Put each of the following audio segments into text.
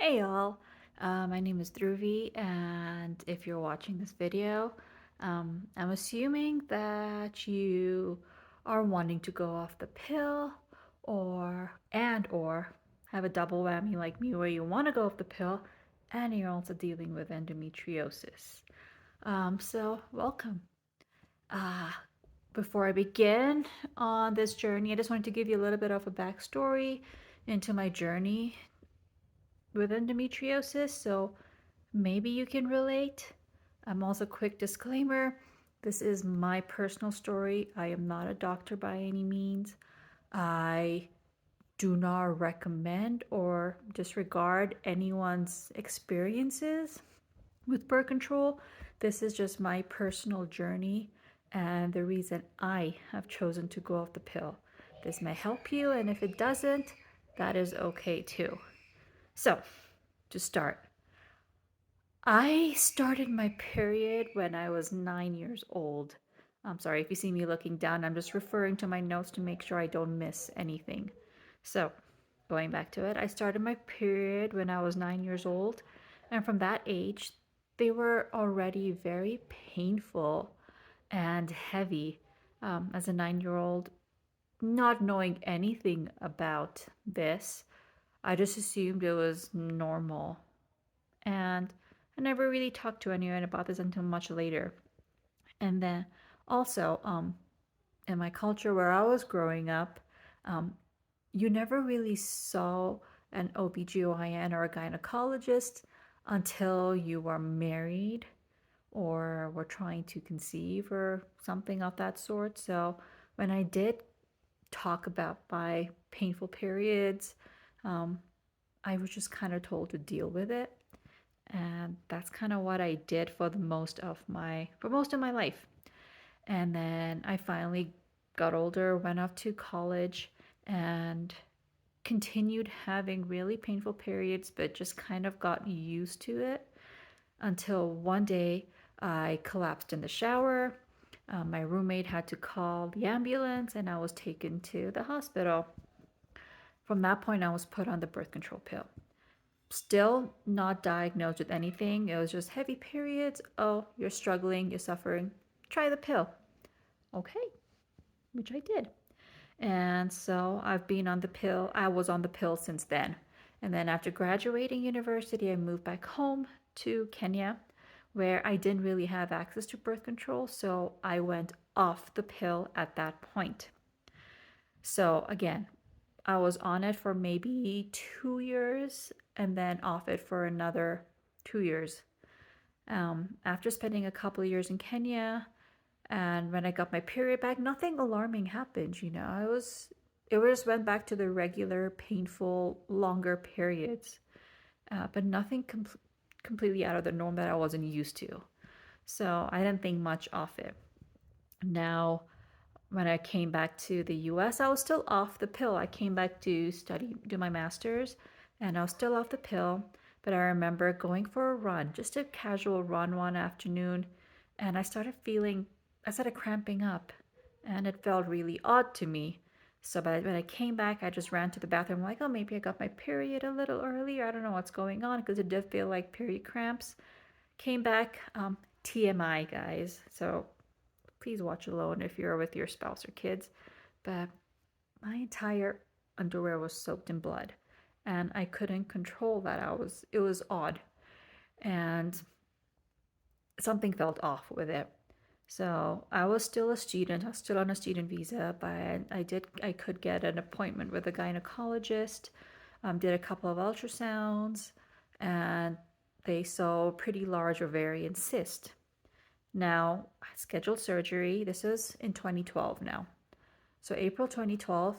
Hey y'all, my name is Dhruvi, and if you're watching this video, I'm assuming that you are wanting to go off the pill or have a double whammy like me where you want to go off the pill and you're also dealing with endometriosis. So welcome. Uh, Before I begin on this journey, I just wanted to give you a little bit of a backstory into my journey with endometriosis, so maybe you can relate. Also, quick disclaimer, this is my personal story. I am not a doctor by any means. I do not recommend or disregard anyone's experiences with birth control. This is just my personal journey and the reason I have chosen to go off the pill. This may help you, and if it doesn't, that is okay too. So, to start, I started my period when I was 9 years old. I'm sorry if you see me looking down, I'm just referring to my notes to make sure I don't miss anything. So, going back to it, I started my period when I was 9 years old, and from that age, they were already very painful and heavy. As a 9 year old, not knowing anything about this, I just assumed it was normal. And I never really talked to anyone about this until much later. And then also, in my culture where I was growing up, um, you never really saw an OBGYN or a gynecologist until you were married or were trying to conceive or something of that sort. So when I did talk about my painful periods, um, I was just kind of told to deal with it, and that's kind of what I did for most of my life. And then I finally got older, went off to college, and continued having really painful periods, but just kind of got used to it until one day I collapsed in the shower. My roommate had to call the ambulance, and I was taken to the hospital. From that point, I was put on the birth control pill. Still not diagnosed with anything. It was just heavy periods. Oh, you're struggling, you're suffering. Try the pill. Okay, which I did. And so I've been on the pill. I was on the pill since then. And then after graduating university, I moved back home to Kenya, where I didn't really have access to birth control. So I went off the pill at that point. So again, I was on it for maybe 2 years and then off it for another 2 years. After spending a couple of years in Kenya, and when I got my period back, nothing alarming happened. It just went back to the regular, painful, longer periods, but nothing completely out of the norm that I wasn't used to. So I didn't think much of it. Now, when I came back to the US, I was still off the pill. I came back to do my master's, and I was still off the pill. But I remember going for a run, just a casual run one afternoon, and I started cramping up, and it felt really odd to me. So when I came back, I just ran to the bathroom, like, oh, maybe I got my period a little earlier. I don't know what's going on because it did feel like period cramps. Came back, TMI, guys. So please watch alone if you're with your spouse or kids. But my entire underwear was soaked in blood, and I couldn't control that. It was odd, and something felt off with it. So I was still a student. I was still on a student visa, but I could get an appointment with a gynecologist. Did a couple of ultrasounds, and they saw a pretty large ovarian cyst. Now, I scheduled surgery. This was in 2012 now. So, April 2012,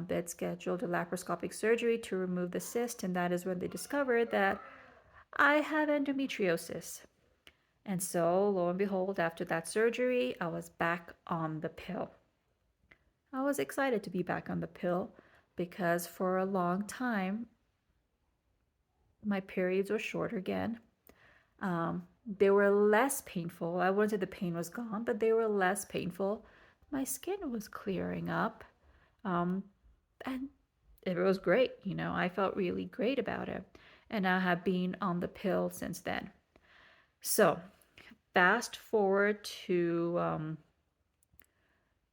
they'd scheduled a laparoscopic surgery to remove the cyst, and that is when they discovered that I have endometriosis. And so, lo and behold, after that surgery, I was back on the pill. I was excited to be back on the pill because for a long time, my periods were short again. They were less painful. I wouldn't say the pain was gone, but they were less painful. My skin was clearing up. Um, and it was great. I felt really great about it. And I have been on the pill since then. So, fast forward to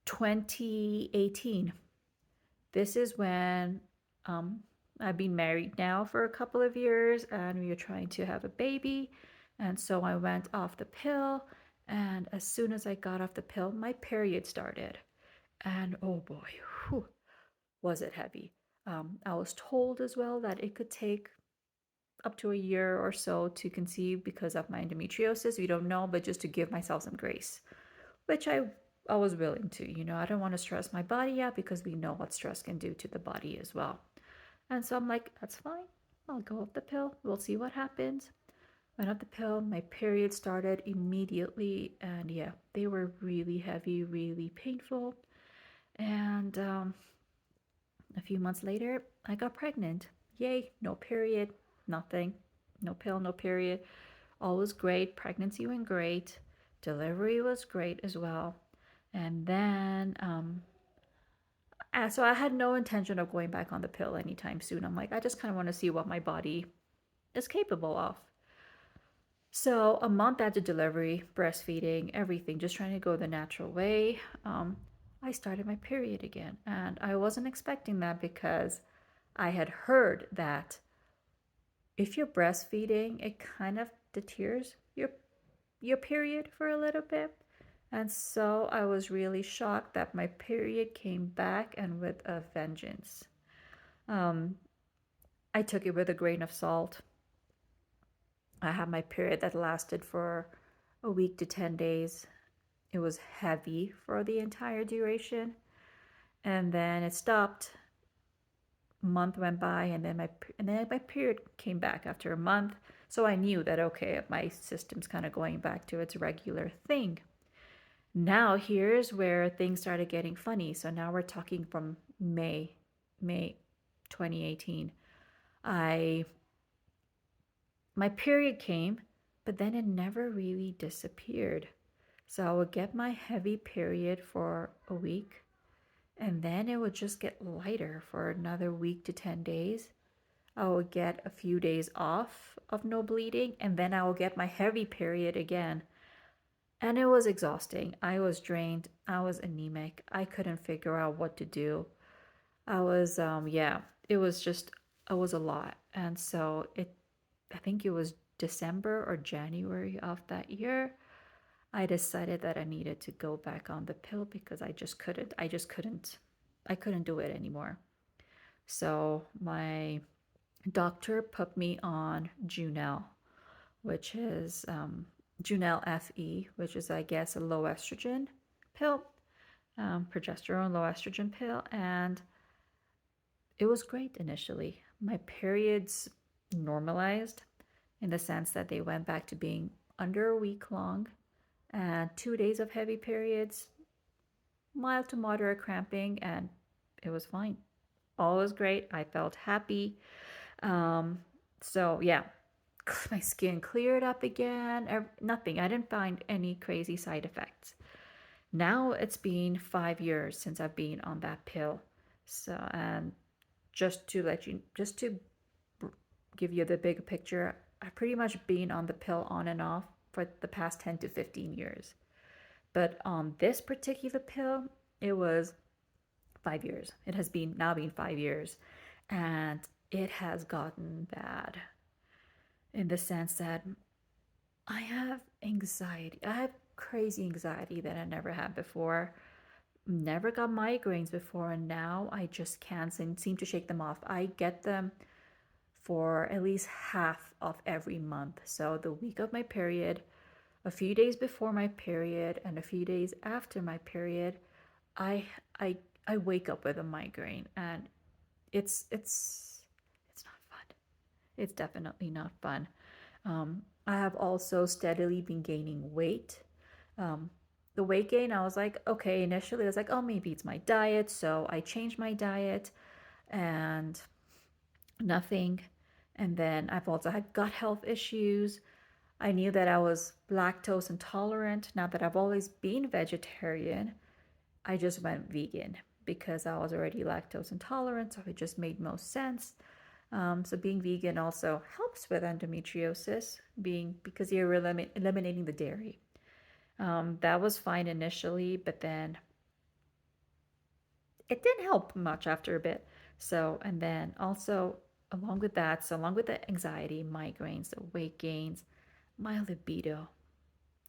2018. This is when um, I've been married now for a couple of years and we were trying to have a baby. And so I went off the pill. And as soon as I got off the pill, my period started. And oh boy, whew, was it heavy. I was told as well that it could take up to a year or so to conceive because of my endometriosis. We don't know, but just to give myself some grace, which I was willing to. I don't want to stress my body out because we know what stress can do to the body as well. And so I'm like, that's fine. I'll go off the pill. We'll see what happens. Went off the pill. My period started immediately. And yeah, they were really heavy, really painful. And a few months later, I got pregnant. Yay, no period, nothing. No pill, no period. All was great. Pregnancy went great. Delivery was great as well. And then, so I had no intention of going back on the pill anytime soon. I'm like, I just kind of want to see what my body is capable of. So, a month after delivery, breastfeeding, everything, just trying to go the natural way, I started my period again. And I wasn't expecting that because I had heard that if you're breastfeeding, it kind of deters your period for a little bit. And so I was really shocked that my period came back and with a vengeance. Um, I took it with a grain of salt. I had my period that lasted for a week to 10 days. It was heavy for the entire duration. And then it stopped. A month went by and then my period came back after a month. So I knew that okay, my system's kind of going back to its regular thing. Now here's where things started getting funny. So now we're talking from May 2018. I My period came, but then it never really disappeared. So I would get my heavy period for a week, and then it would just get lighter for another week to 10 days. I would get a few days off of no bleeding, and then I would get my heavy period again. And it was exhausting. I was drained. I was anemic. I couldn't figure out what to do. Yeah, it was just, it was a lot. And so I think it was December or January of that year, I decided that I needed to go back on the pill because I couldn't do it anymore. So my doctor put me on Junel, which is Junel FE, which is, I guess, a low estrogen pill, progesterone low estrogen pill. And it was great initially. My periods normalized in the sense that they went back to being under a week long and 2 days of heavy periods, mild to moderate cramping, and it was fine. All was great. I felt happy. Um, so, yeah, my skin cleared up again. Nothing. I didn't find any crazy side effects. Now it's been 5 years since I've been on that pill. So, and just to give you the big picture, I've pretty much been on the pill on and off for the past 10 to 15 years. But on this particular pill, it was 5 years. It has been 5 years. And it has gotten bad in the sense that I have anxiety. I have crazy anxiety that I never had before. Never got migraines before, and now I just can't seem to shake them off. I get them for at least half of every month. So the week of my period, a few days before my period, and a few days after my period, I I I wake up with a migraine, and it's not fun. It's definitely not fun. I have also steadily been gaining weight. Um, the weight gain, I was like, okay, initially I was like, oh, maybe it's my diet. So I changed my diet and nothing. And then I've also had gut health issues. I knew that I was lactose intolerant. Now that I've always been vegetarian, I just went vegan. because I was already lactose intolerant, so it just made most sense. So being vegan also helps with endometriosis, being because you're eliminating the dairy. That was fine initially, but then it didn't help much after a bit. So, and then also along with that, so along with the anxiety, migraines, the weight gains, my libido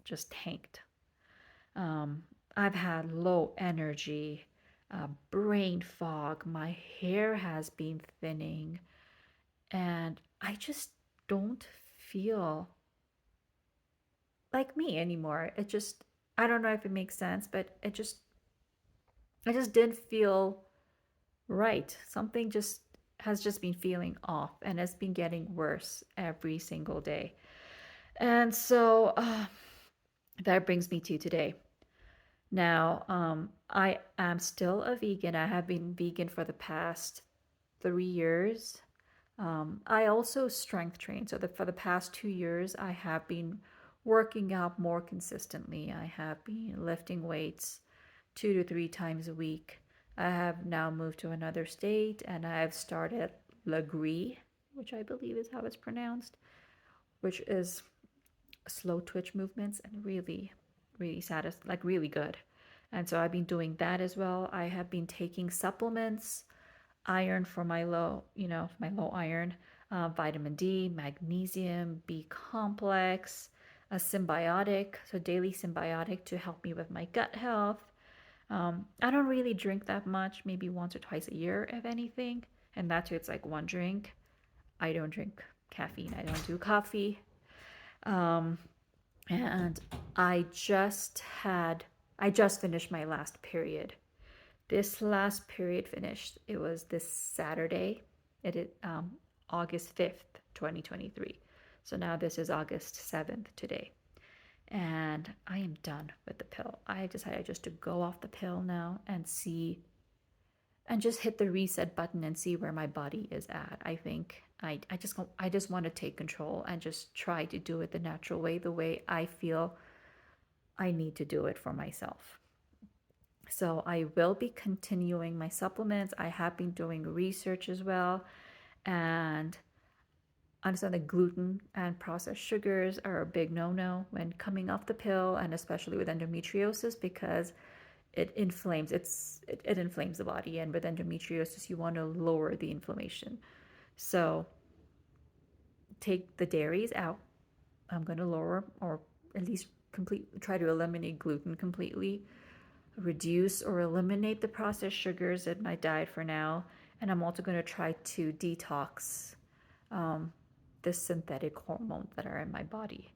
just tanked. Um, I've had low energy, brain fog, my hair has been thinning, and I just don't feel like me anymore. It just, I don't know if it makes sense, but I just didn't feel right. Something just has just been feeling off and has been getting worse every single day. And so that brings me to today. Now, I am still a vegan. I have been vegan for the past 3 years. I also strength train. So for the past 2 years, I have been working out more consistently. I have been lifting weights 2 to 3 times a week. I have now moved to another state and I have started Legree, which I believe is how it's pronounced, which is slow twitch movements and really like really good. And so I've been doing that as well. I have been taking supplements, iron for my low, my low iron, vitamin D, magnesium, B complex, a symbiotic, so daily symbiotic to help me with my gut health. I don't really drink that much, maybe once or twice a year, if anything. And that's it's like one drink. I don't drink caffeine. I don't do coffee. Um, and I just finished my last period. This last period finished. It was this Saturday. It is August 5th, 2023. So now this is August 7th today. And I am done with the pill. I decided just to go off the pill now and see and just hit the reset button and see where my body is at. I think I just want to take control and just try to do it the natural way, the way I feel I need to do it for myself. So I will be continuing my supplements. I have been doing research as well, and understand that gluten and processed sugars are a big no-no when coming off the pill, and especially with endometriosis because it inflames the body, and with endometriosis you want to lower the inflammation. So take the dairies out. I'm going to lower or at least try to eliminate gluten completely, reduce or eliminate the processed sugars in my diet for now, and I'm also going to try to detox um, the synthetic hormones that are in my body.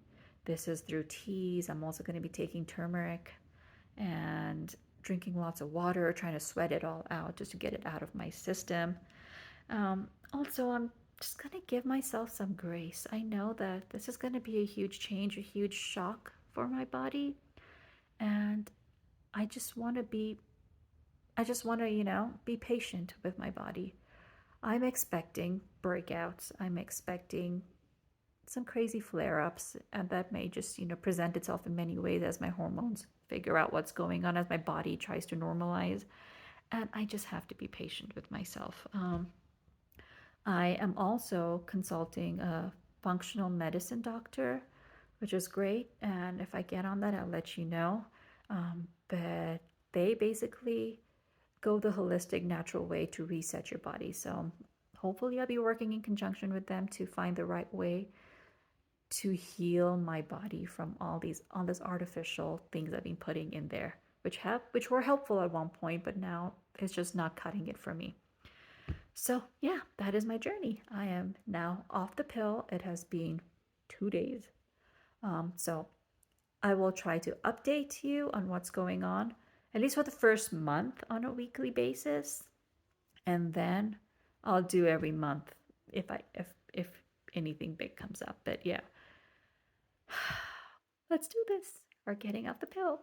This is through teas. I'm also going to be taking turmeric and drinking lots of water, trying to sweat it all out just to get it out of my system. Also, I'm just going to give myself some grace. I know that this is going to be a huge change, a huge shock for my body. And I just want to be, I just want to, be patient with my body. I'm expecting breakouts. I'm expecting some crazy flare ups, and that may just, present itself in many ways as my hormones figure out what's going on, as my body tries to normalize. And I just have to be patient with myself. I am also consulting a functional medicine doctor, which is great. And if I get on that, I'll let you know. But they basically go the holistic, natural way to reset your body. So hopefully, I'll be working in conjunction with them to find the right way to heal my body from all this artificial things I've been putting in there, which were helpful at one point, but now it's just not cutting it for me. So yeah, that is my journey. I am now off the pill. It has been 2 days. So I will try to update you on what's going on, at least for the first month on a weekly basis, and then I'll do every month if anything big comes up. But yeah, let's do this. We're getting off the pill.